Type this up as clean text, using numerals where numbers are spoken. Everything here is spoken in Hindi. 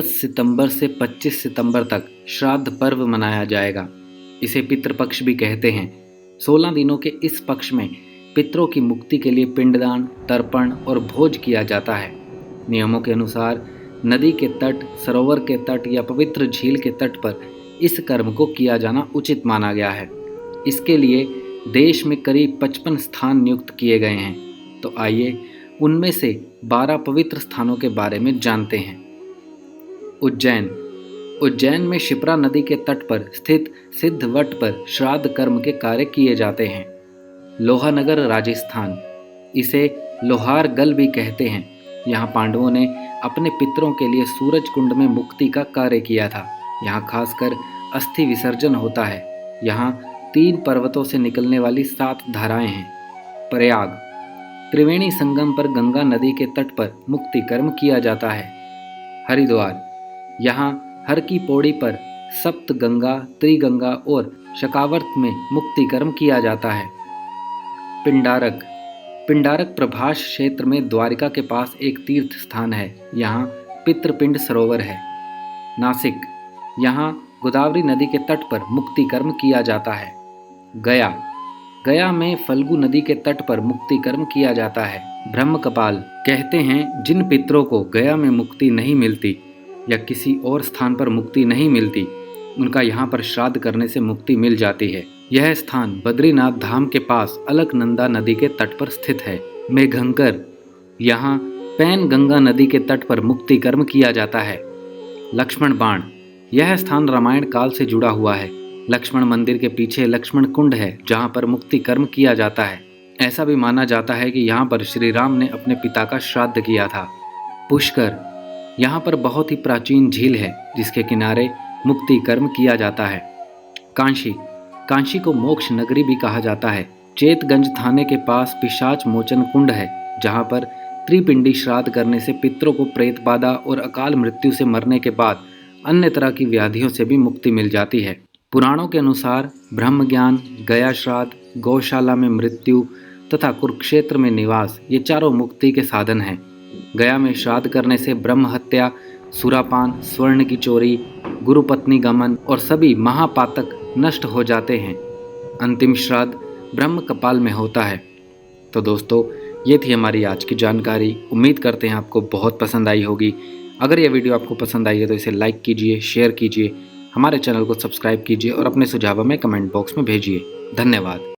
10 सितंबर से 25 सितंबर तक श्राद्ध पर्व मनाया जाएगा। इसे पितृपक्ष भी कहते हैं। 16 दिनों के इस पक्ष में पितरों की मुक्ति के लिए पिंडदान, तर्पण और भोज किया जाता है। नियमों के अनुसार नदी के तट, सरोवर के तट या पवित्र झील के तट पर इस कर्म को किया जाना उचित माना गया है। इसके लिए देश में करीब 55 स्थान नियुक्त किए गए हैं। तो आइए उनमें से 12 पवित्र स्थानों के बारे में जानते हैं। उज्जैन में शिप्रा नदी के तट पर स्थित सिद्ध वट पर श्राद्ध कर्म के कार्य किए जाते हैं। लोहानगर राजस्थान, इसे लोहारगल भी कहते हैं। यहाँ पांडवों ने अपने पितरों के लिए सूरज कुंड में मुक्ति का कार्य किया था। यहाँ खासकर अस्थि विसर्जन होता है। यहाँ 3 पर्वतों से निकलने वाली 7 धाराएं हैं। प्रयाग, त्रिवेणी संगम पर गंगा नदी के तट पर मुक्ति कर्म किया जाता है। हरिद्वार, यहाँ हर की पौड़ी पर सप्त गंगा, त्रिगंगा और शकावर्त में मुक्ति कर्म किया जाता है। पिंडारक प्रभास क्षेत्र में द्वारिका के पास एक तीर्थ स्थान है। यहाँ पितृपिंड सरोवर है। नासिक, यहाँ गोदावरी नदी के तट पर मुक्ति कर्म किया जाता है। गया में फल्गु नदी के तट पर मुक्ति कर्म किया जाता है। ब्रह्म कपाल, कहते हैं जिन पितरों को गया में मुक्ति नहीं मिलती या किसी और स्थान पर मुक्ति नहीं मिलती, उनका यहाँ पर श्राद्ध करने से मुक्ति मिल जाती है। यह स्थान बद्रीनाथ धाम के पास अलकनंदा नदी के तट पर स्थित है। मेघंकर, यहाँ पैन गंगा नदी के तट पर मुक्ति कर्म किया जाता है। लक्ष्मण बाण, यह स्थान रामायण काल से जुड़ा हुआ है। लक्ष्मण मंदिर के पीछे लक्ष्मण कुंड है, जहाँ पर मुक्ति कर्म किया जाता है। ऐसा भी माना जाता है कि यहाँ पर श्री राम ने अपने पिता का श्राद्ध किया था। पुष्कर, यहाँ पर बहुत ही प्राचीन झील है जिसके किनारे मुक्ति कर्म किया जाता है। कांशी को मोक्ष नगरी भी कहा जाता है। चेतगंज थाने के पास पिशाच मोचन कुंड है, जहाँ पर त्रिपिंडी श्राद्ध करने से पितरों को प्रेत बाधा और अकाल मृत्यु से मरने के बाद अन्य तरह की व्याधियों से भी मुक्ति मिल जाती है। पुराणों के अनुसार ब्रह्म ज्ञान, गया श्राद्ध, गौशाला में मृत्यु तथा कुरुक्षेत्र में निवास, ये चारों मुक्ति के साधन हैं। गया में श्राद्ध करने से ब्रह्म हत्या, सुरापान, स्वर्ण की चोरी, गुरुपत्नी गमन और सभी महापातक नष्ट हो जाते हैं। अंतिम श्राद्ध ब्रह्म कपाल में होता है। तो दोस्तों, ये थी हमारी आज की जानकारी। उम्मीद करते हैं आपको बहुत पसंद आई होगी। अगर यह वीडियो आपको पसंद आई है तो इसे लाइक कीजिए, शेयर कीजिए, हमारे चैनल को सब्सक्राइब कीजिए और अपने सुझाव में कमेंट बॉक्स में भेजिए। धन्यवाद।